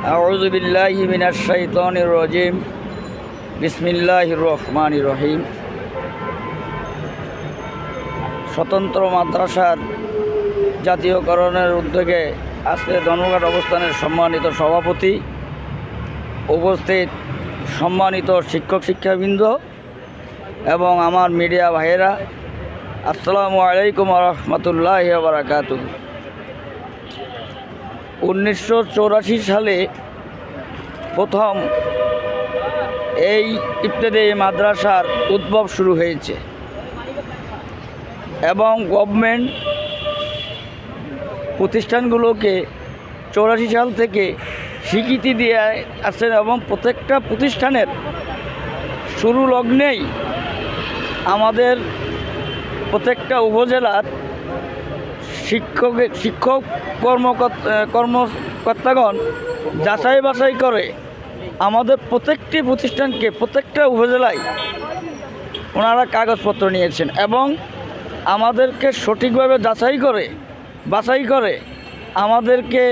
আউযু বিল্লাহি মিনাশ শাইতানির রাজিম। বিসমিল্লাহির রহমানির রহিম। স্বতন্ত্র মাদ্রাসার জাতীয়করণের উদ্যোগে আজকে ধর্মঘট অবস্থানের সম্মানিত সভাপতি, উপস্থিত সম্মানিত শিক্ষক শিক্ষাবৃন্দ এবং আমার মিডিয়া ভাইয়েরা, আসসালামু আলাইকুম ওয়া রাহমাতুল্লাহি ওয়া বারাকাতুহু। 1984 সালে প্রথম এই ইবতেদায়ী মাদ্রাসার উদ্ভব শুরু হয়েছে এবং গভর্নমেন্ট প্রতিষ্ঠানগুলোকে 84 সাল থেকে স্বীকৃতি দিয়ে আসছেন এবং প্রত্যেকটা প্রতিষ্ঠানের শুরু লগ্নেই আমাদের প্রত্যেকটা উপজেলার শিক্ষক কর্মকর্তাগণ যাচাই বাছাই করে আমাদের প্রত্যেকটি প্রতিষ্ঠানকে প্রত্যেকটা উপজেলায় ওনারা কাগজপত্র নিয়েছেন এবং আমাদেরকে সঠিকভাবে বাছাই করে আমাদেরকে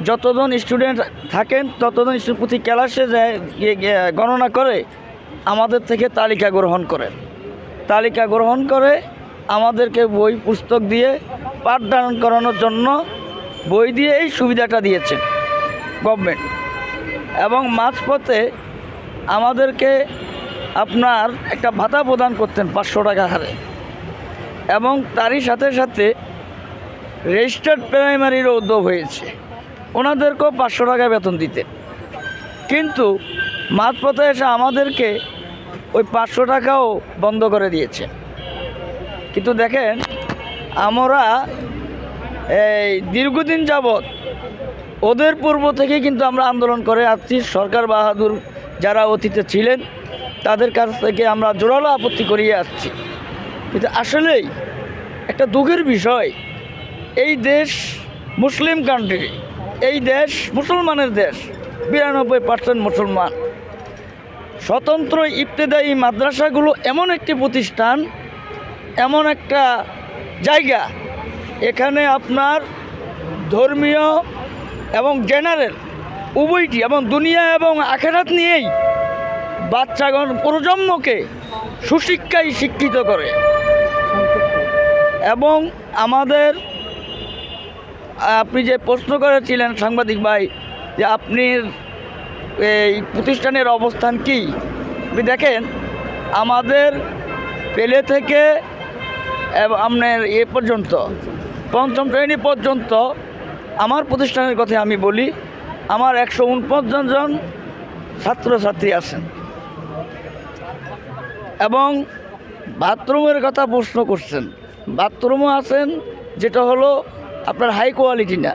যতজন স্টুডেন্ট থাকেন ততজন স্টুডেন্ট প্রতি ক্লাসে যায় গণনা করে আমাদের থেকে তালিকা গ্রহণ করে আমাদেরকে বই পুস্তক দিয়ে পাঠদান করানোর জন্য বই দিয়ে এই সুবিধাটা দিয়েছেন গভর্নমেন্ট। এবং মাঝপথে আমাদেরকে আপনার একটা ভাতা প্রদান করতেন 500 টাকা হারে এবং তারই সাথে সাথে রেজিস্টার্ড প্রাইমারিরও উদ্যোগ হয়েছে, ওনাদেরকেও 500 টাকা বেতন দিতেন। কিন্তু মাঝপথে এসে আমাদেরকে ওই 500 টাকাও বন্ধ করে দিয়েছে। কিন্তু দেখেন, আমরা এই দীর্ঘদিন যাবৎ ওদের পূর্ব থেকে কিন্তু আমরা আন্দোলন করে আসছি। সরকার বাহাদুর যারা অতীতে ছিলেন তাদের কাছ থেকে আমরা জোরালো আপত্তি করিয়ে আসছি। কিন্তু আসলেই একটা দুঃখের বিষয়, এই দেশ মুসলিম কান্ট্রি, এই দেশ মুসলমানের দেশ, 92% মুসলমান। স্বতন্ত্র ইবতেদায়ী মাদ্রাসাগুলো এমন একটি প্রতিষ্ঠান, এমন একটা জায়গা, এখানে আপনার ধর্মীয় এবং জেনারেল উভয়টি এবং দুনিয়া এবং আখেরাত নিয়েই বাচ্চাগণ প্রজন্মকে সুশিক্ষায় শিক্ষিত করে। এবং আমাদের আপনি যে প্রশ্ন করেছিলেন সাংবাদিক ভাই, যে আপনি এই প্রতিষ্ঠানের অবস্থান কি, আপনি দেখেন আমাদের পেলে থেকে আপনার পর্যন্ত 5ম শ্রেণী পর্যন্ত আমার প্রতিষ্ঠানের কথা আমি বলি, আমার 149 জন ছাত্রছাত্রী আছেন। এবং বাথরুমের কথা প্রশ্ন করছেন, বাথরুমও আছেন, যেটা হলো আপনার হাই কোয়ালিটি না,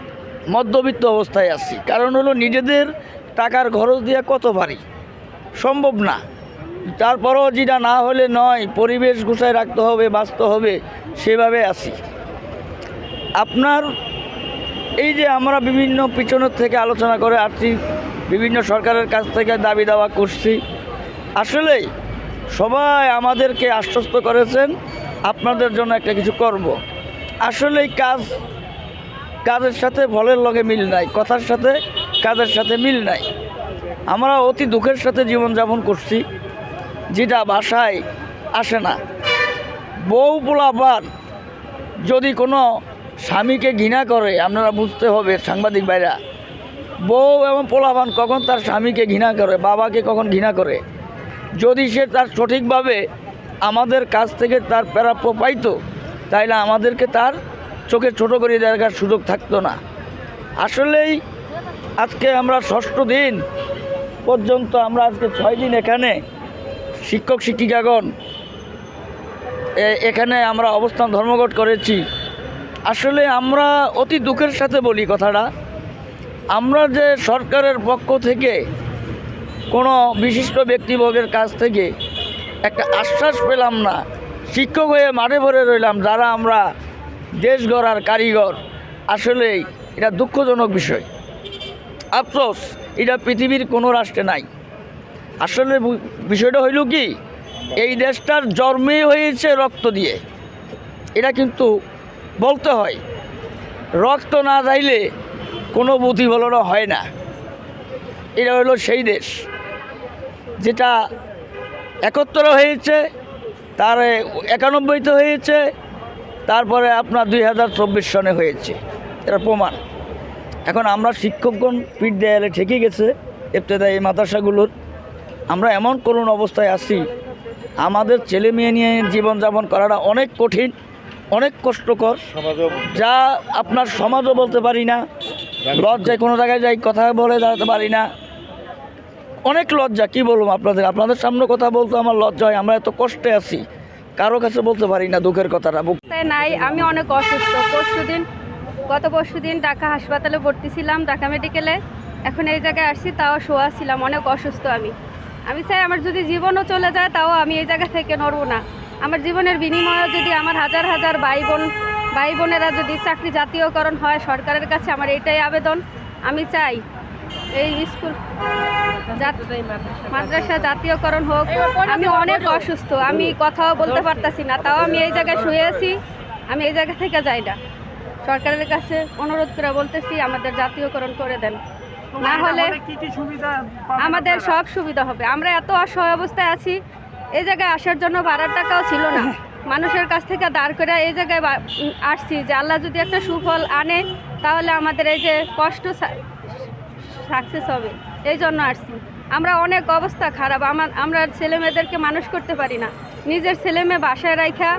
মধ্যবিত্ত অবস্থায় আছি। কারণ হলো নিজেদের টাকার খরচ দিয়ে কত পারি, সম্ভব না। তারপরও যেটা না হলে নয়, পরিবেশ গুছায় রাখতে হবে, বাঁচতে হবে, সেভাবে আছি। আপনার এই যে আমরা বিভিন্ন পিছনের থেকে আলোচনা করে আসছি, বিভিন্ন সরকারের কাছ থেকে দাবি দাওয়া করছি, আসলেই সবাই আমাদেরকে আশ্বস্ত করেছেন আপনাদের জন্য একটা কিছু করব। আসলেই কাজের সাথে ফলের লগে মিল নাই, কথার সাথে কাজের সাথে মিল নাই। আমরা অতি দুঃখের সাথে জীবনযাপন করছি, যেটা ভাষায় আসে না। বউ পোলাপান যদি কোনো স্বামীকে ঘৃণা করে, আপনারা বুঝতে হবে সাংবাদিক ভাইরা, বউ এবং পোলাপান কখন তার স্বামীকে ঘৃণা করে, বাবাকে কখন ঘৃণা করে, যদি সে তার সঠিকভাবে আমাদের কাছ থেকে তার প্রাপ্য পাইতো, তাইলে আমাদেরকে তার চোখে ছোট করে দেখার সুযোগ থাকতো না। আসলেই আজকে আমরা 6ষ্ঠ দিন পর্যন্ত, আমরা আজকে 6 দিন এখানে শিক্ষক শিক্ষিকাগণ এখানে আমরা অবস্থান ধর্মঘট করেছি। আসলে আমরা অতি দুঃখের সাথে বলি কথাটা, আমরা যে সরকারের পক্ষ থেকে কোনো বিশিষ্ট ব্যক্তিবর্গের কাছ থেকে একটা আশ্বাস পেলাম না। শিক্ষক হয়ে মাঠে ভরে রইলাম যারা আমরা দেশ গড়ার কারিগর। আসলেই এটা দুঃখজনক বিষয়, আফসোস, এটা পৃথিবীর কোনো রাষ্ট্রে নাই। আসলে বিষয়টা হইল কি, এই দেশটার জন্মই হয়েছে রক্ত দিয়ে, এটা কিন্তু বলতে হয়। রক্ত না যাইলে কোনো প্রতিফলনও হয় না। এটা হলো সেই দেশ যেটা 71 হয়েছে, তার 91-তে হয়েছে, তারপরে আপনার 2024 সনে হয়েছে। এটা প্রমাণ। এখন আমরা শিক্ষকগণ পিঠ দেয়ালে ঠেকে গেছে ইবতেদায়ী মাদ্রাসাগুলোর। আমরা এমন করুণ অবস্থায় আছি, আমাদের ছেলে মেয়ে নিয়ে জীবনযাপন করাটা অনেক কঠিন, অনেক কষ্টকর, যা আপনার সমাজও বলতে পারি না, লজ্জায় কোনো জায়গায় যাই কথা বলে দাঁড়াতে পারি না, অনেক লজ্জা। কি বলবো আপনাদের সামনে কথা বলতে আমার লজ্জা হয়। আমরা এত কষ্টে আছি, কারো কাছে বলতে পারি না দুঃখের কথাটা। নাই, আমি অনেক অসুস্থ। গত পরশুদিন ঢাকা হাসপাতালে ভর্তি ছিলাম, ঢাকা মেডিকেলে। এখন এই জায়গায় আসছি, তাও শোয়া ছিলাম, অনেক অসুস্থ। আমি চাই আমার যদি জীবনও চলে যায়, তাও আমি এই জায়গা থেকে নড়ব না। আমার জীবনের বিনিময়ে যদি আমার হাজার হাজার ভাই বোনেরা যদি চাকরি জাতীয়করণ হয়, সরকারের কাছে আমার এইটাই আবেদন। আমি চাই এই স্কুল মাদ্রাসা জাতীয়করণ হোক। আমি অনেক অসুস্থ, আমি কথাও বলতে পারতাছি না, তাও আমি এই জায়গায় শুয়ে আছি। আমি এই জায়গা থেকে যাই না, সরকারের কাছে অনুরোধ করে বলতেছি আমাদের জাতীয়করণ করে দেন, না হলে আমাদের সব সুবিধা হবে। আমরা এত অসহায় অবস্থায় আছি, এই জায়গায় আসার জন্য ভাড়ার টাকাও ছিল না, মানুষের কাছ থেকে দাঁড় করে এই জায়গায় আসছি যে আল্লাহ যদি একটা সুফল আনে, তাহলে আমাদের এই যে কষ্ট সাকসেস হবে, এই জন্য আসছি। আমরা অনেক অবস্থা খারাপ, আমরা ছেলে মেয়েদেরকে মানুষ করতে পারি না। নিজের ছেলে মেয়ে বাসায় রাখা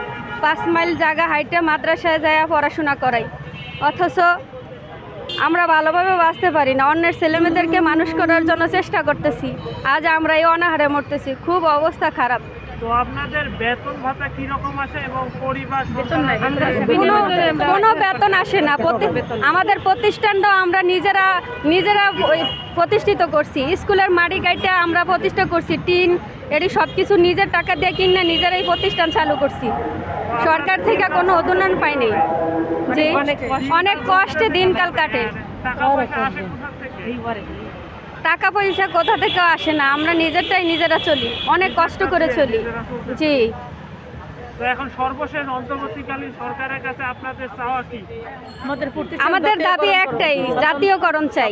5 মাইল জায়গা হাইটে মাদ্রাসায় যায় পড়াশোনা করাই, অথচ আমরা ভালোভাবে বাঁচতে পারি না। অন্যের ছেলেমেয়েদেরকে মানুষ করার জন্য চেষ্টা করতেছি, আজ আমরা এই অনাহারে মরতেছি। খুব অবস্থা খারাপ। তো আপনাদের বেতন ভাতা কি রকম আসে এবং পরিবার কোনো বেতন আসে না। আমাদের প্রতিষ্ঠানটাও আমরা নিজেরা প্রতিষ্ঠিত করছি। স্কুলের মাটি গাইটা আমরা প্রতিষ্ঠা করছি, টিন এটি সব কিছু নিজের টাকা দিয়ে কিনে নিজেরাই প্রতিষ্ঠান চালু করছি। সরকার থেকে কোনো অনুদান পাইনি, যে অনেক কষ্টে দিনকাল কাটে। টাকা পয়সা কোথা থেকে আসে না, আমরা নিজেরা চলি, অনেক কষ্ট করে চলি। জি, তো এখন সর্বশেষ অন্তর্বর্তীকালীন সরকারের কাছে আপনাদের চাওয়া কি? আমাদের দাবি একটাই, জাতীয়করণ চাই।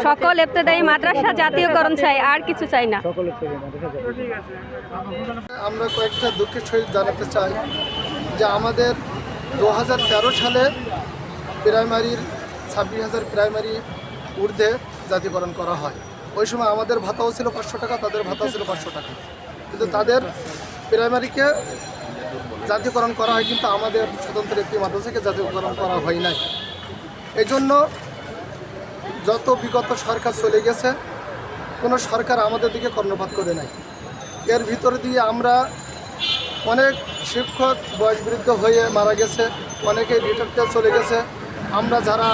সকল ইবতেদায়ী মাদ্রাসা জাতীয়করণ চাই, আর কিছু চাই না। আমরা কয়েকটা দুঃখের সহিত জানাতে চাই যে আমাদের 2013 সালে প্রাইমারির 26,000 প্রাইমারি ঊর্ধ্বে জাতীয়করণ করা হয়। ওই সময় আমাদের ভাতাও ছিল 500 টাকা, তাদের ভাতাও ছিল 500 টাকা, কিন্তু তাদের প্রাইমারিকে জাতীয়করণ করা হয়, কিন্তু আমাদের স্বতন্ত্র একটি মাদ্রাসাকে জাতীয়করণ করা হয় নাই। এই জন্য যত বিগত সরকার চলে গেছে, কোনো সরকার আমাদের দিকে কর্ণপাত করে নাই। এর ভিতরে দিয়ে আমরা অনেক শিক্ষক বয়সবৃদ্ধ হয়ে মারা গেছে, অনেকে রিটায়ার্ড চলে গেছে। আমরা যারা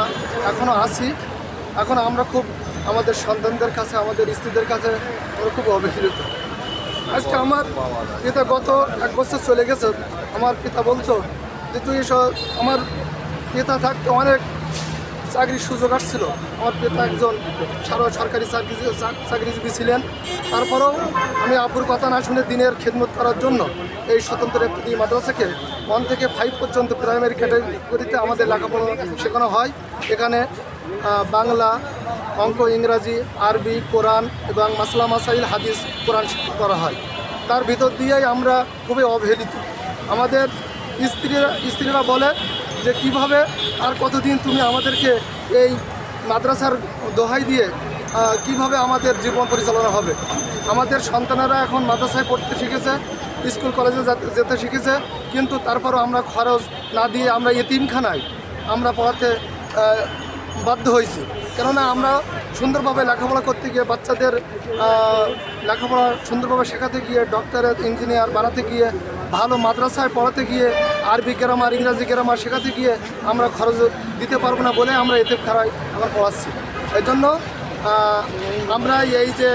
এখনও আছি, এখন আমরা খুব আমাদের সন্তানদের কাছে, আমাদের স্ত্রীদের কাছে আমরা খুব অবহেলিত। আজকে আমার পিতা গত 1 বছর চলে গেছে, আমার পিতা বলতো যে তুই আমার পিতা থাকতে অনেক চাকরির সুযোগ আসছিল। আমার পিতা একজন সরকারি চাকরিজীবী ছিলেন, তারপরেও আমি আব্বুর কথা না শুনে দিনের খেদমত করার জন্য এই স্বতন্ত্র ইবতেদায়ী মাদ্রাসাকে 1 থেকে 5 পর্যন্ত প্রাইমারি ক্যাটাগরিতে আমাদের লেখাপড়া শেখানো হয়। এখানে বাংলা, অঙ্ক, ইংরাজি, আরবি, কোরআন এবং মাসলা মাসাইল, হাদিস, কোরআন শিক্ষা করা হয়। তার ভিতর দিয়েই আমরা খুবই অবহেলিত। আমাদের স্ত্রীরা বলে যে কিভাবে আর কতদিন তুমি আমাদেরকে এই মাদ্রাসার দোহাই দিয়ে কিভাবে আমাদের জীবন পরিচালনা হবে। আমাদের সন্তানেরা এখন মাদ্রাসায় পড়তে শিখেছে, স্কুল কলেজে যেতে শিখেছে, কিন্তু তারপরও আমরা খরচ না দিয়ে আমরা এতিমখানায় আমরা পড়াতে বাধ্য হয়েছি। কেননা আমরা সুন্দরভাবে লেখাপড়া করতে গিয়ে, বাচ্চাদের লেখাপড়া সুন্দরভাবে শেখাতে গিয়ে, ডক্টরেট ইঞ্জিনিয়ার বানাতে গিয়ে, ভালো মাদ্রাসায় পড়াতে গিয়ে, আরবি গ্রামার, ইংরাজি গ্রামার শেখাতে গিয়ে আমরা খরচ দিতে পারবো না বলে আমরা এতিমখানায় আমরা পড়াচ্ছি। এই জন্য আমরা এই যে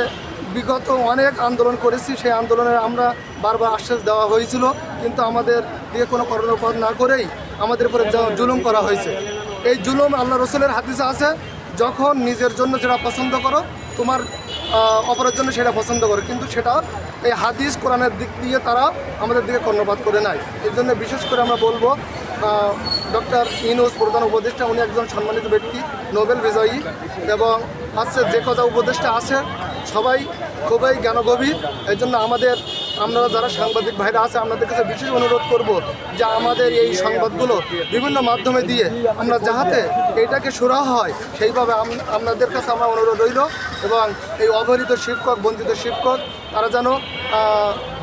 বিগত অনেক আন্দোলন করেছি, সেই আন্দোলনে আমরা বারবার আশ্বাস দেওয়া হয়েছিল, কিন্তু আমাদের দিকে কোনো কর্ণপাত না করেই আমাদের উপরে জুলুম করা হয়েছে। এই জুলুম আল্লাহ রসুলের হাদিসে আছে, যখন নিজের জন্য যেটা পছন্দ করো, তোমার অপরের জন্য সেটা পছন্দ করো, কিন্তু সেটা এই হাদিস কোরআনের দিক দিয়ে তারা আমাদের দিকে কর্ণপাত করে নাই। এই জন্য বিশেষ করে আমরা বলবো ডক্টর ইউনূস প্রধান উপদেষ্টা, উনি একজন সম্মানিত ব্যক্তি, নোবেল বিজয়ী, এবং আছে যে কথা উপদেষ্টা আছে সবাই খুবই জ্ঞানগভীর। এই জন্য আমরা যারা সাংবাদিক ভাইরা আছে আপনাদের কাছে বিশেষ অনুরোধ করব যে আমাদের এই সংবাদগুলো বিভিন্ন মাধ্যমে দিয়ে আমরা যাহাতে এইটাকে সুরাহা হয় সেইভাবে আপনাদের কাছে আমার অনুরোধ রইল। এবং এই অবহেলিত শিক্ষক, বঞ্চিত শিক্ষক তারা যেন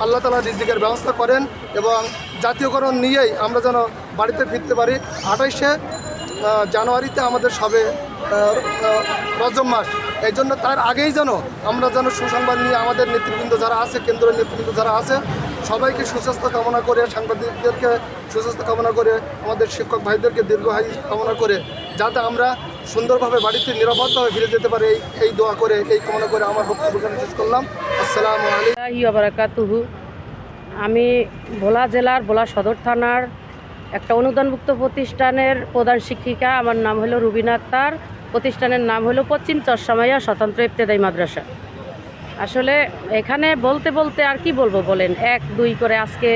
আল্লাহ তাআলা রিজিকের ব্যবস্থা করেন এবং জাতীয়করণ নিয়েই আমরা যেন বাড়িতে ফিরতে পারি। 28শে জানুয়ারিতে আমাদের সবে রজব মাস, এই জন্য তার আগেই যেন আমরা সুসংবাদ নিয়ে আমাদের নেতৃবৃন্দ যারা আছে, কেন্দ্রীয় নেতৃবৃন্দ যারা আছে সবাইকে সুস্বাস্থ্য কামনা করে, সাংবাদিকদেরকে সুস্বাস্থ্য কামনা করে, আমাদের শিক্ষক ভাইদেরকে দীর্ঘায়ু কামনা করে যাতে আমরা সুন্দরভাবে বাড়িতে নিরাপদভাবে ফিরে যেতে পারি এই দোয়া করে, এই কামনা করে আমার বক্তব্য শেষ করলাম। আসসালামু আলাইকুম। আমি ভোলা জেলার ভোলা সদর থানার একটা অনুদানভুক্ত প্রতিষ্ঠানের প্রধান শিক্ষিকা। আমার নাম হলো রুবিনা আক্তার। প্রতিষ্ঠানের নাম হলো পশ্চিম চরসামাইয়া স্বতন্ত্র ইবতেদায়ী মাদ্রাসা। আসলে এখানে বলতে বলতে আর কি বলবো বলেন, 1-2 করে আজকে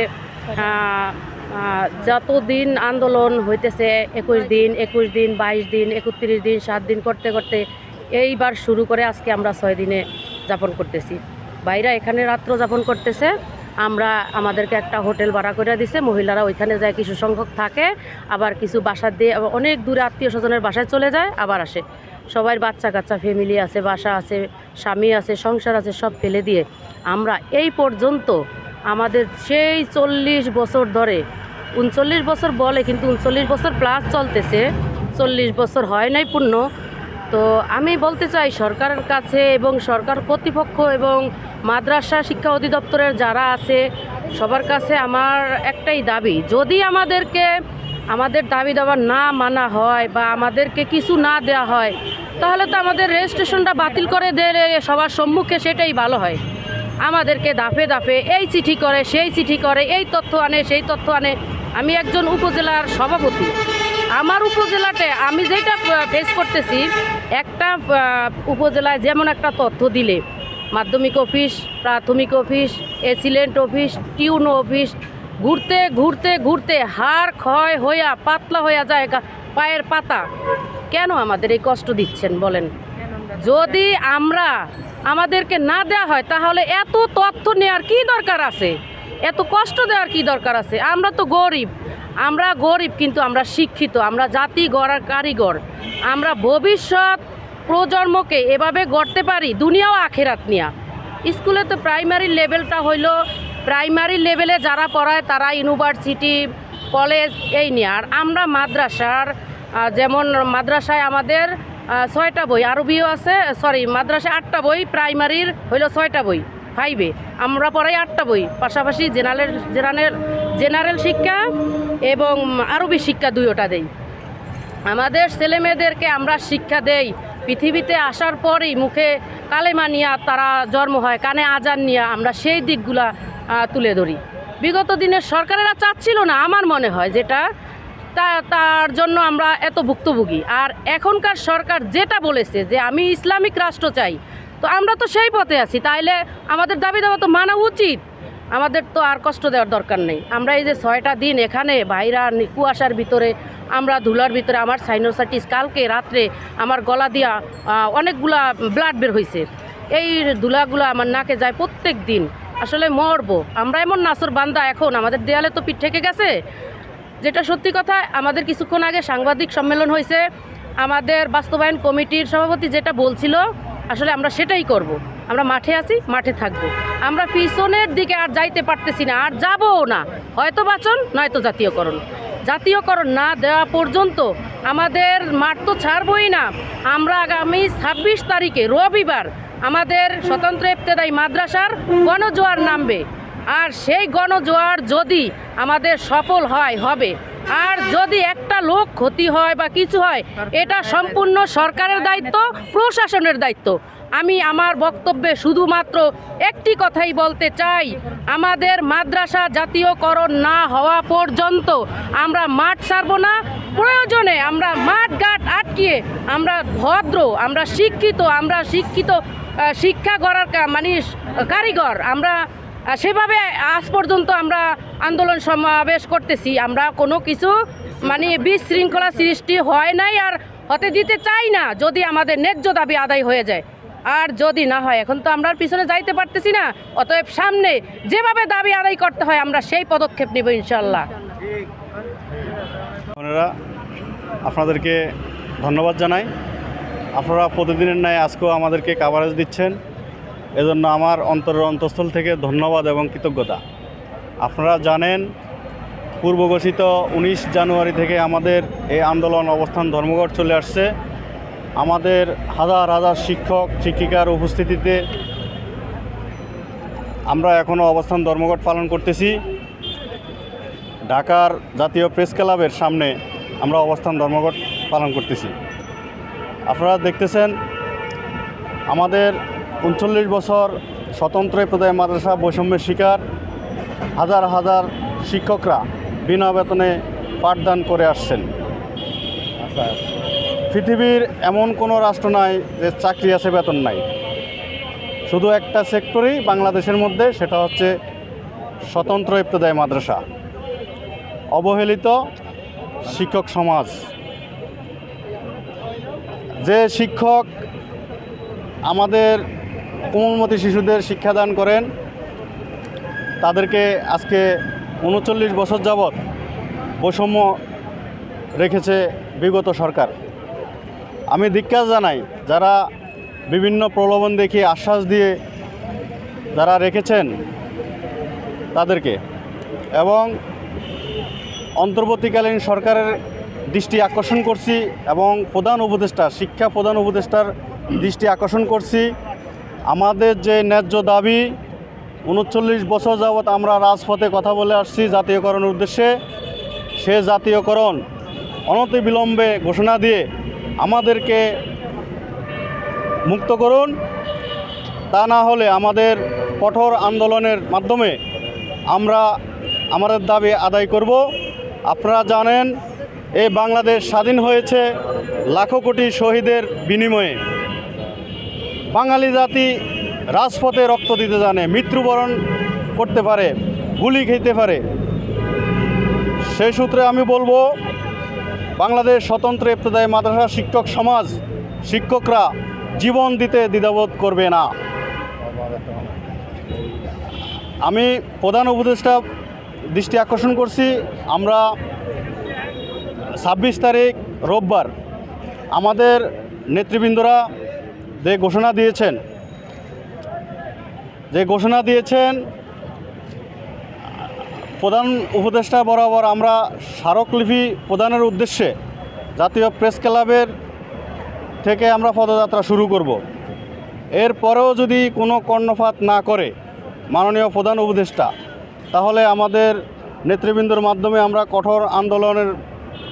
যতদিন আন্দোলন হইতেছে 21 দিন 22 দিন 31 দিন 7 দিন করতে করতে এইবার শুরু করে আজকে আমরা 6 দিনে যাপন করতেছি। বাইরা এখানে রাত্র যাপন করতেছে। আমাদেরকে একটা হোটেল ভাড়া করে দিছে, মহিলারা ওইখানে যায় কিছু সংখ্যক থাকে, আবার কিছু বাসা দিয়ে অনেক দূরে আত্মীয় স্বজনের বাসায় চলে যায় আবার আসে। সবাই বাচ্চা কাচ্চা ফ্যামিলি আছে, বাসা আছে, স্বামী আছে, সংসার আছে, সব ফেলে দিয়ে আমরা এই পর্যন্ত আমাদের সেই 40 বছর ধরে 39 বছর বলে, কিন্তু 39 বছর প্লাস চলতেছে, 40 বছর হয় নাই পূর্ণ। তো আমি বলতে চাই সরকারের কাছে এবং সরকার কর্তৃপক্ষ এবং মাদ্রাসা শিক্ষা অধিদপ্তরের যারা আছে সবার কাছে আমার একটাই দাবি, যদি আমাদের দাবি দাবা না মানা হয় বা আমাদেরকে কিছু না দেওয়া হয় তাহলে তো আমাদের রেজিস্ট্রেশনটা বাতিল করে দিলে সবার সম্মুখে সেটাই ভালো হয়। আমাদেরকে দাফে দাফে এই চিঠি করে, সেই চিঠি করে, এই তথ্য আনে, সেই তথ্য আনে। আমি একজন উপজেলার সভাপতি, আমার উপজেলাতে আমি যেটা ফেস করতেছি, একটা উপজেলায় যেমন একটা তথ্য দিলে মাধ্যমিক অফিস, প্রাথমিক অফিস, এসিলেন্ট অফিস, টিউনো অফিস ঘুরতে ঘুরতে ঘুরতে হাড় ক্ষয় হইয়া পাতলা হইয়া যায় পায়ের পাতা। কেন আমাদের এই কষ্ট দিচ্ছেন বলেন? যদি আমাদেরকে না দেওয়া হয় তাহলে এত তথ্য নেওয়ার কি দরকার আছে, এত কষ্ট দেওয়ার কি দরকার আছে? আমরা তো গরিব কিন্তু আমরা শিক্ষিত, আমরা জাতি গড়ার কারিগর। আমরা ভবিষ্যৎ প্রজন্মকে এভাবে গড়তে পারি দুনিয়া ও আখেরাত নিয়া। স্কুলে তো প্রাইমারি লেভেলটা হইল, প্রাইমারি লেভেলে যারা পড়ায় তারা ইউনিভার্সিটি, কলেজ এই নিয়ে। আর আমরা মাদ্রাসার যেমন মাদ্রাসায় আমাদের 6টা বই, আরবিও আছে, মাদ্রাসায় 8টা বই, প্রাইমারির হইল 6টা বই, 5-এ আমরা পড়াই 8টা বই, পাশাপাশি জেনারেল শিক্ষা এবং আরবি শিক্ষা 2টা দেই। আমাদের ছেলেমেয়েদেরকে আমরা শিক্ষা দেই পৃথিবীতে আসার পরেই মুখে কালেমা নিয়ে তারা জন্ম হয়, কানে আজান নিয়ে আমরা সেই দিকগুলা তুলে ধরি। বিগত দিনের সরকারেরা চাচ্ছিল না আমার মনে হয়, যেটা তার জন্য আমরা এত ভুক্তভোগী। আর এখনকার সরকার যেটা বলেছে যে আমি ইসলামিক রাষ্ট্র চাই, তো আমরা তো সেই পথে আছি, তাইলে আমাদের দাবি দাবা তো মানা উচিত। আমাদের তো আর কষ্ট দেওয়ার দরকার নেই। আমরা এই যে 6টা দিন এখানে বাইরা কুয়াশার ভিতরে, আমরা ধুলার ভিতরে, আমার সাইনোসাইটিস কালকে রাত্রে আমার গলা দিয়া অনেকগুলা ব্লাড বের হয়েছে, এই ধুলাগুলা আমার নাকে যায় প্রত্যেক দিন। আসলে মরবো আমরা, এমন নাসর বান্দা। এখন আমাদের দেয়ালে তো পিঠ ঠেকে গেছে, যেটা সত্যি কথা। আমাদের কিছুক্ষণ আগে সাংবাদিক সম্মেলন হয়েছে, আমাদের বাস্তবায়ন কমিটির সভাপতি যেটা বলছিল আসলে আমরা সেটাই করব। আমরা মাঠে আছি, মাঠে থাকবো। আমরা পিছনের দিকে আর যাইতে পারতেছি না, আর যাবও না। হয়তো বাঁচন, নয়তো জাতীয়করণ না দেওয়া পর্যন্ত আমাদের মাঠ তো ছাড়বই না। আমরা আগামী 26 তারিখে রবিবার আমাদের স্বতন্ত্র ইবতেদায়ী মাদ্রাসার গণজোয়ার নামবে। আর সেই গণজোয়ার যদি আমাদের সফল হবে, আর যদি একটা লোক ক্ষতি হয় বা কিছু হয়, এটা সম্পূর্ণ সরকারের দায়িত্ব, প্রশাসনের দায়িত্ব। আমি আমার বক্তব্যে শুধুমাত্র একটি কথাই বলতে চাই, আমাদের মাদ্রাসা জাতীয়করণ না হওয়া পর্যন্ত আমরা মাঠ ছাড়ব না। প্রয়োজনে আমরা মাঠ ঘাট আটকিয়ে আমরা ভদ্র, আমরা শিক্ষিত শিক্ষা গড়ার কারিগর, আমরা সেভাবে আজ পর্যন্ত আমরা আন্দোলন সমাবেশ করতেছি। আমরা কোনো কিছু বিশৃঙ্খলা সৃষ্টি হয় নাই আর হতে দিতে চাই না যদি আমাদের ন্যায্য দাবি আদায় হয়ে যায়। আর যদি না হয়, এখন তো আমরা আর পিছনে যাইতে পারতেছি না, অতএব সামনে যেভাবে দাবি আদায় করতে হয় আমরা সেই পদক্ষেপ নেব ইনশাল্লাহ। বোনেরা, আপনাদেরকে ধন্যবাদ জানাই। আপনারা প্রতিদিনের ন্যায় আজকেও আমাদেরকে কাভারেজ দিচ্ছেন, এজন্য আমার অন্তরের অন্তঃস্থল থেকে ধন্যবাদ এবং কৃতজ্ঞতা। আপনারা জানেন, পূর্ব ঘোষিত 19 জানুয়ারি থেকে আমাদের এই আন্দোলন অবস্থান ধর্মঘট চলে আসছে। আমাদের হাজার হাজার শিক্ষক শিক্ষিকার উপস্থিতিতে আমরা এখনও অবস্থান ধর্মঘট পালন করতেছি। ঢাকার জাতীয় প্রেস ক্লাবের সামনে আমরা অবস্থান ধর্মঘট পালন করতেছি। আপনারা দেখতেছেন, আমাদের 39 বছর স্বতন্ত্র ইবতেদায়ী মাদ্রাসা বৈষম্যের শিকার হাজার হাজার শিক্ষকরা বিনা বেতনে পাঠদান করে আসছেন। পৃথিবীর এমন কোনো রাষ্ট্র নাই যে চাকরি আছে বেতন নাই। শুধু একটা সেক্টরই বাংলাদেশের মধ্যে, সেটা হচ্ছে স্বতন্ত্র ইবতেদায়ী মাদ্রাসা। অবহেলিত শিক্ষক সমাজ, যে শিক্ষক আমাদের কোমলমতি শিশুদের শিক্ষাদান করেন, তাদেরকে আজকে 39 বছর যাবৎ বৈষম্য রেখেছে বিগত সরকার। আমি ধিক্কার জানাই যারা বিভিন্ন প্রলোভন দেখিয়ে আশ্বাস দিয়ে যারা রেখেছেন তাদেরকে, এবং অন্তর্বর্তীকালীন সরকারের দৃষ্টি আকর্ষণ করছি এবং প্রধান উপদেষ্টা, শিক্ষা প্রধান উপদেষ্টার দৃষ্টি আকর্ষণ করছি। আমাদের যে ন্যায্য দাবি 39 বছর যাবৎ আমরা রাজপথে কথা বলে আসছি জাতীয়করণের উদ্দেশ্যে, সে জাতীয়করণ অনতিবিলম্বে ঘোষণা দিয়ে আমাদেরকে মুক্ত করুন। তা না হলে আমাদের কঠোর আন্দোলনের মাধ্যমে আমরা আমাদের দাবি আদায় করব। আপনারা জানেন, এই বাংলাদেশ স্বাধীন হয়েছে লাখো কোটি শহীদের বিনিময়ে। বাঙালি জাতি রাজপথে রক্ত দিতে জানে, মৃত্যুবরণ করতে পারে, গুলি খেতে পারে। সেই সূত্রে আমি বলবো, বাংলাদেশ স্বতন্ত্র ইবতেদায়ী মাদ্রাসা শিক্ষক সমাজ, শিক্ষকরা জীবন দিতে দ্বিধাবোধ করবে না। আমি প্রধান উপদেষ্টা দৃষ্টি আকর্ষণ করছি, আমরা 26 তারিখ রোববার আমাদের নেতৃবৃন্দরা যে ঘোষণা দিয়েছেন প্রধান উপদেষ্টা বরাবর আমরা স্মারকলিপি প্রদানের উদ্দেশ্যে জাতীয় প্রেস ক্লাবের থেকে আমরা পদযাত্রা শুরু করব। এরপরেও যদি কোনো কর্ণপাত না করে মাননীয় প্রধান উপদেষ্টা, তাহলে আমাদের নেতৃবৃন্দর মাধ্যমে আমরা কঠোর আন্দোলনের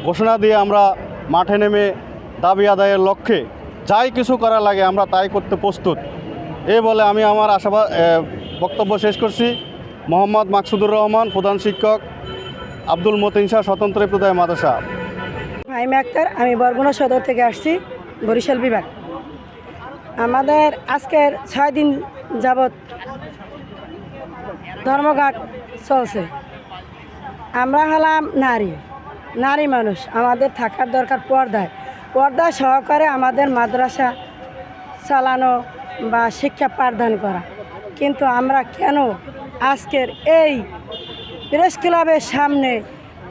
ঘোষণা দিয়ে আমরা মাঠে নেমে দাবি আদায়ের লক্ষ্যে যাই কিছু করা লাগে আমরা তাই করতে প্রস্তুত। এই বলে আমি আমার বক্তব্য শেষ করছি। মোহাম্মদ মাকসুদুর রহমান, প্রধান শিক্ষক, আব্দুল মতিন শাহ, স্বতন্ত্র ইবতেদায়ী মাদ্রাসা। ফাহিমা আক্তার, আমি বরগুনা সদর থেকে আসছি, বরিশাল বিভাগ। আমাদের আজকের 6 দিন যাবৎ ধর্মঘট চলছে। আমরা হলাম নারী মানুষ, আমাদের থাকার দরকার পর্দা সহকারে আমাদের মাদ্রাসা চালানো বা শিক্ষা পাঠদান করা। কিন্তু আমরা কেন আজকের এই প্রেস ক্লাবের সামনে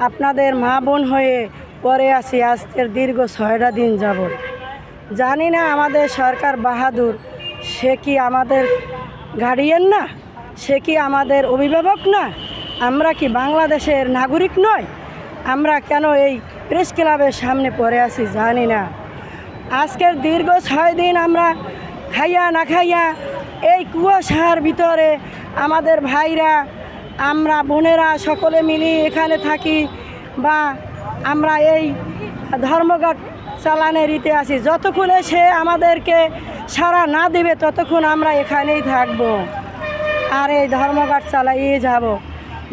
আপনাদের মা বোন হয়ে পড়ে আছি আজকের দীর্ঘ 6টা দিন যাবৎ? জানি না আমাদের সরকার বাহাদুর, সে কি আমাদের গার্ডিয়ান না? সে কি আমাদের অভিভাবক না? আমরা কি বাংলাদেশের নাগরিক নয়? আমরা কেন এই প্রেস ক্লাবের সামনে পড়ে আছি জানি না। আজকের দীর্ঘ 6 দিন আমরা খাইয়া না খাইয়া এই কুয়াশার ভিতরে আমাদের ভাইরা, আমরা বোনেরা সকলে মিলে এখানে থাকি, বা আমরা এই ধর্মঘট চালানের রীতে আছি। যতক্ষণে সে আমাদেরকে সাড়া না দেবে ততক্ষণ আমরা এখানেই থাকব আর এই ধর্মঘট চালাইয়ে যাব,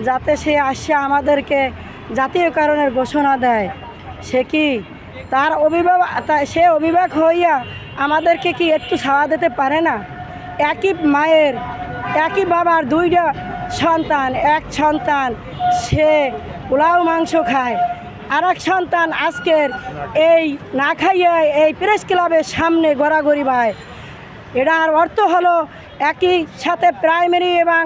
যাতে সে আসে আমাদেরকে জাতীয়করণের ঘোষণা দেয়। সে কি তার সে অভিভাবক হইয়া আমাদেরকে কি একটু ছাড়া দিতে পারে না? একই মায়ের একই বাবার 2টা সন্তান, এক সন্তান সে পোলাও মাংস খায়, আর এক সন্তান আজকের এই না খাইয়ে এই প্রেস ক্লাবের সামনে গড়াগড়ি ভাই, এটার অর্থ হলো একই সাথে প্রাইমারি এবং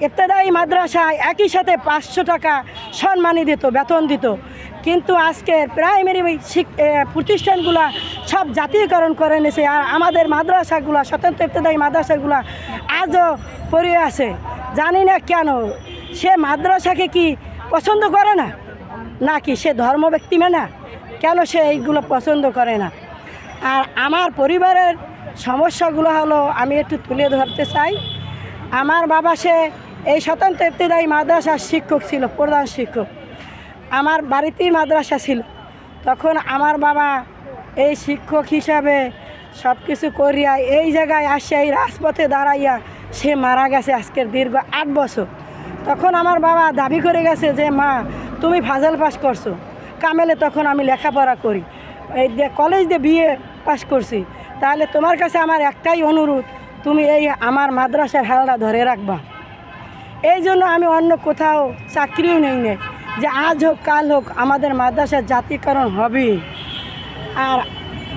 ইবতেদায়ী মাদ্রাসায় একই সাথে 500 টাকা সম্মানী দিত, বেতন দিত। কিন্তু আজকের প্রাইমারি প্রতিষ্ঠানগুলো সব জাতীয়করণ করে নিয়েছে। আর আমাদের মাদ্রাসাগুলো, স্বতন্ত্র ইবতেদায়ী মাদ্রাসাগুলো আজও পড়ে আছে। জানি না কেন, সে মাদ্রাসাকে কি পছন্দ করে না, নাকি সে ধর্ম ব্যক্তি না, কেন সে এইগুলো পছন্দ করে না। আর আমার পরিবারের সমস্যাগুলো হলো আমি একটু তুলে ধরতে চাই। আমার বাবা সে এই স্বতন্ত্র ইবতেদায়ী মাদ্রাসার শিক্ষক ছিল, প্রধান শিক্ষক। আমার বাড়িতেই মাদ্রাসা ছিল। তখন আমার বাবা এই শিক্ষক হিসাবে সব কিছু করিয়া এই জায়গায় আসে, এই রাজপথে দাঁড়াইয়া সে মারা গেছে আজকের দীর্ঘ 8 বছর। তখন আমার বাবা দাবি করে গেছে যে মা তুমি ফাজল পাস করছো, কামেলে তখন আমি লেখাপড়া করি, এই কলেজ দিয়ে বিএ পাস করছি, তাহলে তোমার কাছে আমার একটাই অনুরোধ, তুমি এই আমার মাদ্রাসার হালটা ধরে রাখবা। এই জন্য আমি অন্য কোথাও চাকরিও নেই না, যে আজ হোক কাল হোক আমাদের মাদ্রাসার জাতীয়করণ হবে। আর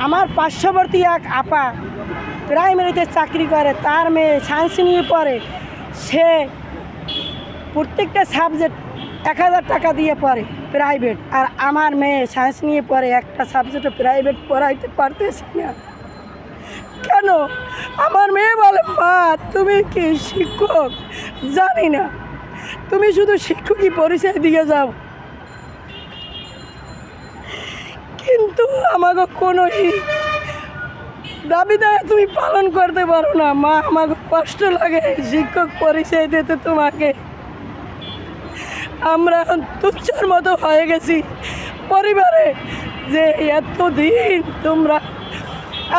আমার পার্শ্ববর্তী এক আপা প্রাইমারিতে চাকরি করে, তার মেয়ে সায়েন্স নিয়ে পড়ে, সে প্রত্যেকটা সাবজেক্ট 1000 টাকা দিয়ে পড়ে প্রাইভেট। আর আমার মেয়ে সায়েন্স নিয়ে পড়ে, একটা সাবজেক্টও প্রাইভেট পড়াইতে পারতেছি না। কেন? আমার মেয়ে বলে মা তুমি কি শিক্ষক? জানি না, তুমি শুধু শিক্ষকই পরিচয় দিয়ে যাও, কিন্তু আমাকে কোনো দাবি দায় তুমি পালন করতে পারো না। মা আমাকে কষ্ট লাগে শিক্ষক পরিচয় দিতে তোমাকে। আমরা তুচ্ছার মতো হয়ে গেছি পরিবারে, যে এতদিন তোমরা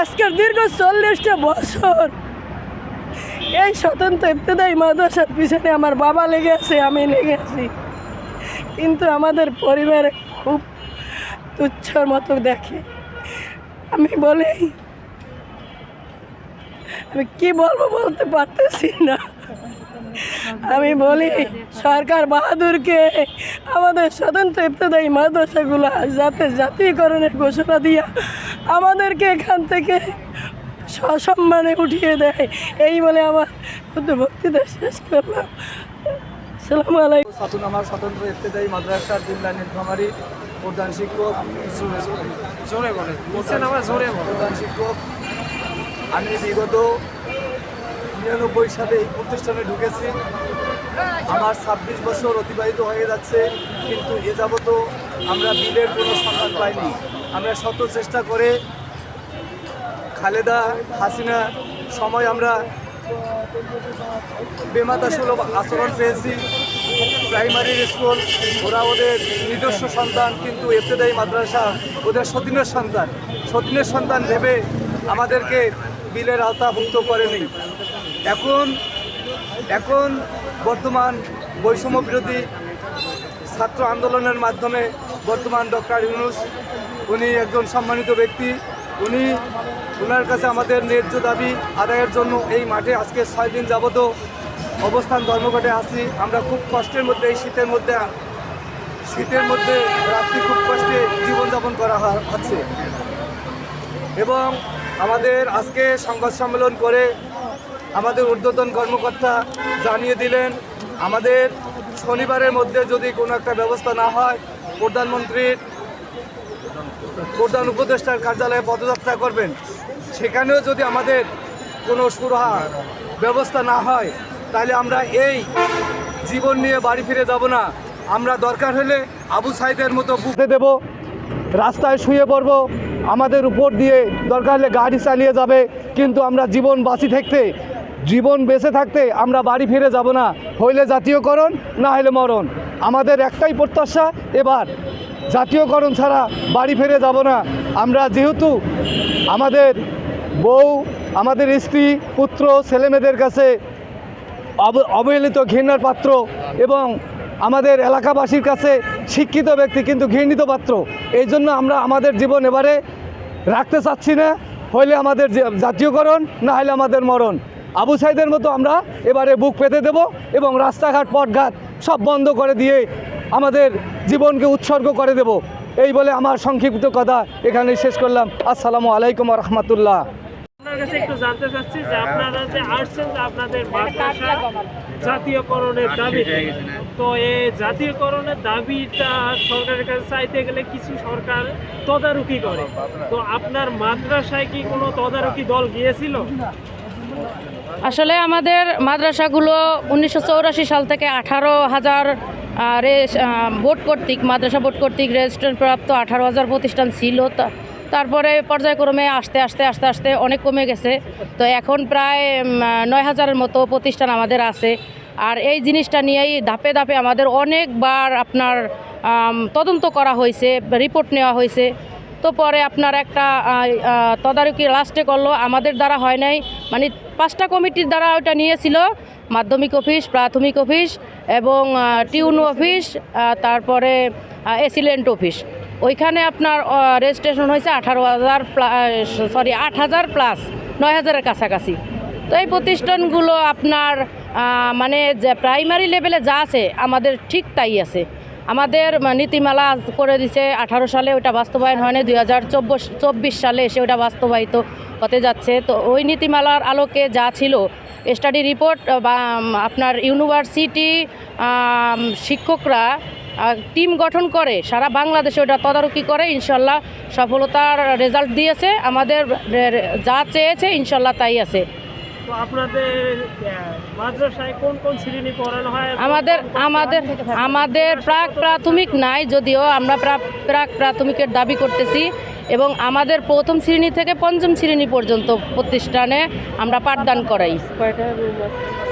আজকের দীর্ঘ 40টা বছর এই স্বতন্ত্র ইবতেদায়ী মাদ্রাসার পিছনে আমার বাবা লেগে আছে, আমি লেগে আছি, কিন্তু আমাদের পরিবারে খুব তুচ্ছার মতো দেখে। আমি বলি, আমি কি বলবো বলতে পারতেছি না। আমি বলি সরকার বাহাদুরকে আমাদের স্বতন্ত্র ইবতেদায়ী মাদ্রাসাগুলো যাতে জাতীয়করণের ঘোষণা দিয়া আমাদেরকে এখান থেকে সসম্মানে উঠিয়ে দেয়, এই বলে আমার বক্তৃতা শেষ করলাম। আসসালামু আলাইকুম। আমার স্বতন্ত্র ইবতেদায়ী মাদ্রাসার দিল্লা নীলফামারী প্রধান শিক্ষক, জোরে বলেন, বলছেন আমার জোরে বলেন। প্রধান শিক্ষক। আমি বিগত 99 সালে এই প্রতিষ্ঠানে ঢুকেছি। আমার 26 বছর অতিবাহিত হয়ে যাচ্ছে, কিন্তু এ যাবতও আমরা বিলের কোনো সন্ধান পাইনি। আমরা শত চেষ্টা করে খালেদা হাসিনা সময় আমরা বেমাতা সুলভ আচরণ পেয়েছি। প্রাইমারি স্কুল ওরা ওদের নিজস্ব সন্তান, কিন্তু ইবতেদায়ী মাদ্রাসা ওদের সতীনের সন্তান ভেবে আমাদেরকে বিলের আওতাভুক্ত করেনি। এখন বর্তমান বৈষম্য বিরোধী ছাত্র আন্দোলনের মাধ্যমে বর্তমান ডক্টর ইউনূস উনি একজন সম্মানিত ব্যক্তি, ওনার কাছে আমাদের ন্যায্য দাবি আদায়ের জন্য এই মাঠে আজকে 6 দিন যাবত অবস্থান ধর্মঘটে আছি। আমরা খুব কষ্টের মধ্যে, এই শীতের মধ্যে রাত্রি খুব কষ্টে জীবনযাপন করা হচ্ছে। এবং আমাদের আজকে সংবাদ সম্মেলন করে আমাদের ঊর্ধ্বতন কর্মকর্তা জানিয়ে দিলেন, আমাদের শনিবারের মধ্যে যদি কোনো একটা ব্যবস্থা না হয়, প্রধান উপদেষ্টার কার্যালয়ে পদযাত্রা করবেন। সেখানেও যদি আমাদের কোনো সুরাহা ব্যবস্থা না হয়, তাহলে আমরা এই জীবন নিয়ে বাড়ি ফিরে যাব না। আমরা দরকার হলে আবু সাইদের মতো বুঝতে দেব, রাস্তায় শুয়ে পড়ব, আমাদের উপর দিয়ে দরকার হলে গাড়ি চালিয়ে যাবে, কিন্তু আমরা জীবন বেঁচে থাকতে আমরা বাড়ি ফিরে যাব না। হইলে জাতীয়করণ, না হলে মরণ। আমাদের একটাই প্রত্যাশা, এবার জাতীয়করণ ছাড়া বাড়ি ফিরে যাব না। আমরা যেহেতু আমাদের বউ, আমাদের স্ত্রী, পুত্র, ছেলেমেয়েদের কাছে অবহেলিত ঘৃণার পাত্র, এবং আমাদের এলাকাবাসীর কাছে শিক্ষিত ব্যক্তি কিন্তু ঘৃণিত পাত্র, এই জন্য আমরা আমাদের জীবন এবারে রাখতে চাচ্ছি না। হইলে আমাদের জাতীয়করণ, না হলে আমাদের মরণ। আবু সাইদের মতো আমরা এবারে বুক পেতে দেব এবং রাস্তাঘাট পথঘাট সব বন্ধ করে দিয়ে আমাদের জীবনকে উৎসর্গ করে দেব। এই বলে আমার সংক্ষিপ্ত কথা এখানে শেষ করলাম। আসসালামু আলাইকুম ওয়া রাহমাতুল্লাহ। আপনার কাছে একটু জানতে চাচ্ছি যে আপনারা যে আসছেন যে আপনাদের মাদ্রাসা জাতীয়করণের দাবি, তো এই জাতীয়করণের দাবিটা সরকারের কাছে চাইতে গেলে কিছু সরকার তদারকি করে, তো আপনার মাদ্রাসায় কি কোনো তদারকি দল গিয়েছিল? আসলে আমাদের মাদ্রাসাগুলো 1984 সাল থেকে 18,000 বোর্ড কর্তৃক মাদ্রাসা বোর্ড কর্তৃক রেজিস্ট্রেশন প্রাপ্ত 18,000 প্রতিষ্ঠান ছিল। তারপরে পর্যায়ক্রমে আস্তে আস্তে অনেক কমে গেছে। তো এখন প্রায় 9,000-এর মতো প্রতিষ্ঠান আমাদের আছে। আর এই জিনিসটা নিয়েই ধাপে ধাপে আমাদের অনেকবার আপনার তদন্ত করা হয়েছে, রিপোর্ট নেওয়া হয়েছে। তো পরে আপনার একটা তদারকি লাস্টে করলো, আমাদের দ্বারা হয় নাই, মানে 5টা কমিটির দ্বারা ওটা নিয়েছিল, মাধ্যমিক অফিস, প্রাথমিক অফিস এবং টিউন অফিস, তারপরে এসিলেন্ট অফিস। ওইখানে আপনার রেজিস্ট্রেশন হয়েছে 8,000 প্লাস 9,000-এর কাছাকাছি। তো এই প্রতিষ্ঠানগুলো আপনার মানে যে প্রাইমারি লেভেলে যা আছে আমাদের ঠিক তাই আছে। আমাদের নীতিমালা করে দিছে 18 সালে, ওটা বাস্তবায়ন হয়নি, 2024 সালে এসে ওটা বাস্তবায়িত হতে যাচ্ছে। তো ওই নীতিমালার আলোকে যা ছিল স্টাডি রিপোর্ট বা আপনার ইউনিভার্সিটি শিক্ষকরা টিম গঠন করে সারা বাংলাদেশে ওটা তদারকি করে, ইনশাল্লাহ সফলতার রেজাল্ট দিয়েছে। আমাদের যা চেয়েছে ইনশাল্লাহ তাই আছে। তো আপনাদের মাদ্রাসায় কোন কোন শ্রেণী পড়ানো হয়? আমাদের প্রাক প্রাথমিক নাই, যদিও আমরা প্রাক প্রাথমিকের দাবি করতেছি এবং আমাদের প্রথম শ্রেণী থেকে 5ম শ্রেণী পর্যন্ত প্রতিষ্ঠানে আমরা পাঠদান করাই।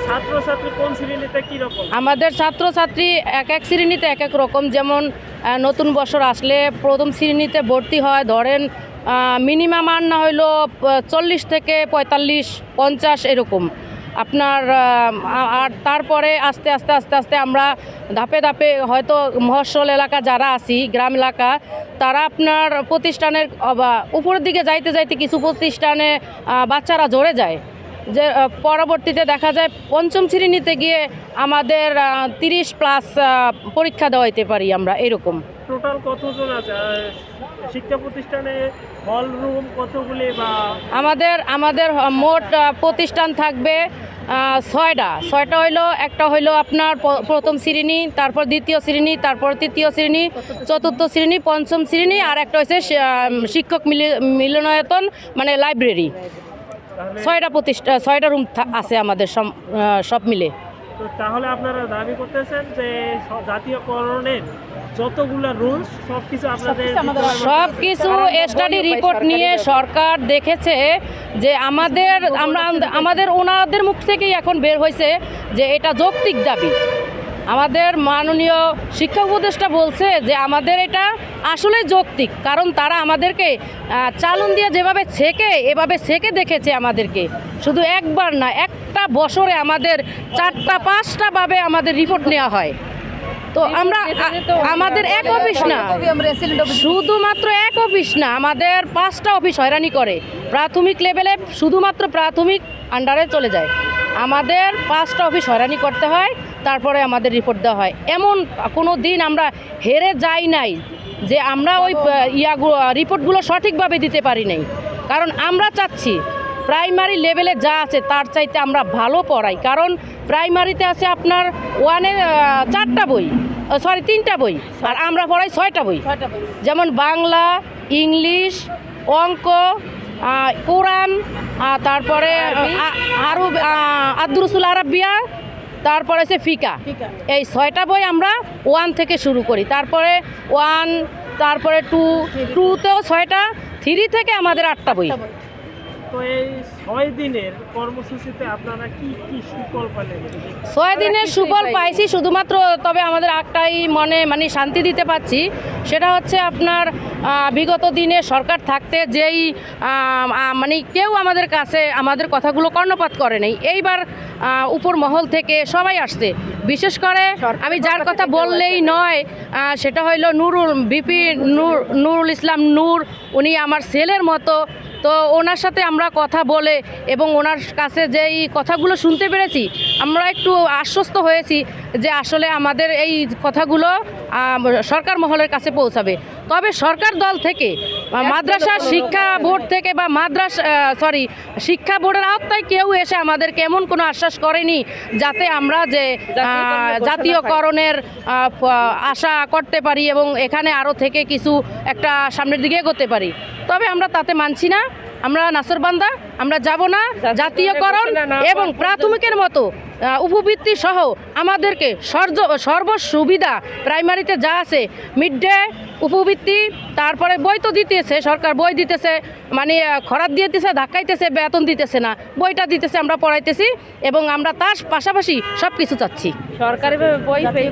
ছাত্রছাত্রী কোন শ্রেণীতে কী রকম? আমাদের ছাত্রছাত্রী এক এক শ্রেণীতে এক এক রকম। যেমন নতুন বছর আসলে প্রথম শ্রেণীতে ভর্তি হয় ধরেন মিনিমাম আর না হইলো 40 থেকে 45-50 এরকম আপনার। আর তারপরে আস্তে আস্তে আমরা ধাপে ধাপে হয়তো মফস্বল এলাকা যারা আছি, গ্রাম এলাকা, তারা আপনার প্রতিষ্ঠানের উপরের দিকে যাইতে কিছু প্রতিষ্ঠানে বাচ্চারা জড়ে যায়, যে পরবর্তীতে দেখা যায় 5ম শ্রেণীতে গিয়ে আমাদের 30 প্লাস পরীক্ষা দেওয়াইতে পারি আমরা এরকম। টোটাল কতজন আছে শিক্ষা প্রতিষ্ঠানে? হল রুম কতগুলি? বা আমাদের মোট প্রতিষ্ঠান থাকবে 6টা হইলো, একটা হইলো আপনার প্রথম শ্রেণী, তারপর দ্বিতীয় শ্রেণী, তারপর তৃতীয় শ্রেণী, চতুর্থ শ্রেণী, 5ম শ্রেণী, আর একটা হচ্ছে শিক্ষক মিলনায়তন মানে লাইব্রেরি। 6টা রুম আছে আমাদের সব মিলে। তো তাহলে আপনারা দাবি করতেছেন যে জাতীয়করণের যতগুলো রুলস সবকিছু সবকিছু স্টাডি রিপোর্ট নিয়ে সরকার দেখেছে যে আমাদের ওনাদের মুখ থেকেই এখন বের হয়েছে যে এটা যৌক্তিক দাবি। আমাদের মাননীয় শিক্ষা উপদেষ্টা বলছে যে আমাদের এটা আসলে যৌক্তিক, কারণ তারা আমাদেরকে চালন দিয়ে যেভাবে এভাবে ছেকে দেখেছে আমাদেরকে, শুধু একবার না, একটা বছরে আমাদের 4টা-5টা ভাবে আমাদের রিপোর্ট নেওয়া হয়। তো আমাদের এক অফিস না, শুধুমাত্র এক অফিস না, আমাদের 5টা অফিস হয়রানি করে। প্রাথমিক লেভেলে শুধুমাত্র প্রাথমিক আন্ডারে চলে যায়, আমাদের 5টা অফিস হয়রানি করতে হয়, তারপরে আমাদের রিপোর্ট দেওয়া হয়। এমন কোনো দিন আমরা হেরে যাই নাই যে আমরা ওই রিপোর্টগুলো সঠিকভাবে দিতে পারি নাই, কারণ আমরা চাচ্ছি প্রাইমারি লেভেলে যা আছে তার চাইতে আমরা ভালো পড়াই। কারণ প্রাইমারিতে আছে আপনার 1-এ 3টা বই, আর আমরা পড়াই 6টা বই, যেমন বাংলা, ইংলিশ, অঙ্ক, কোরআন, তারপরে আদরুসুল আরাবিয়া, তারপরে হচ্ছে ফিকা। এই 6টা বই আমরা 1 থেকে শুরু করি, তারপরে 1, তারপরে 2তেও 6টা, 3 থেকে আমাদের 8টা বই। তো এই 6 দিনের কর্মসূচিতে আপনারা কি সুফল পেলেন? 6 দিনের সুফল পাইছি শুধুমাত্র, তবে আমাদের একটাই মানে শান্তি দিতে পাচ্ছি, সেটা হচ্ছে আপনার বিগত দিনে সরকার থাকতে যেই মানে কেউ আমাদের কাছে আমাদের কথাগুলো কর্ণপাত করে নাই, এইবার উপর মহল থেকে সবাই আসছে। বিশেষ করে আমি যার কথা বললেই নয়, সেটা হইল নুরুল ইসলাম নূর। উনি আমার ছেলের মতো, তো ওনার সাথে আমরা কথা বলে এবং ওনার কাছে যেই কথাগুলো শুনতে পেরেছি আমরা একটু আশ্বস্ত হয়েছি যে আসলে আমাদের এই কথাগুলো সরকার মহলের কাছে পৌঁছাবে। তবে সরকার দল থেকে মাদ্রাসা শিক্ষা বোর্ড থেকে বা শিক্ষা বোর্ডের আওতায় কেউ এসে আমাদেরকে এমন কোনো আশ্বাস করেনি যাতে আমরা যে জাতীয়করণের আশা করতে পারি এবং এখানে আরও থেকে কিছু একটা সামনের দিকে এগোতে পারি। তবে আমরা তাতে মানছি না, আমরা নাসরবান্দা, আমরা যাব না। জাতীয়করণ এবং প্রাথমিকের মতো উপবৃত্তি সহ আমাদেরকে সর্ব সুবিধা প্রাইমারিতে যা আছে, মিড ডে, উপবৃত্তি, তারপরে বই তো দিতেছে সরকার, বই দিতেছে মানে খরাত দিয়ে দিতেছে, ধাক্কাইতেছে, বেতন দিতেছে না, বইটা দিতেছে, আমরা পড়াইতেছি এবং আমরা তার পাশাপাশি সব কিছু চাচ্ছি। সরকারি বই পেয়ে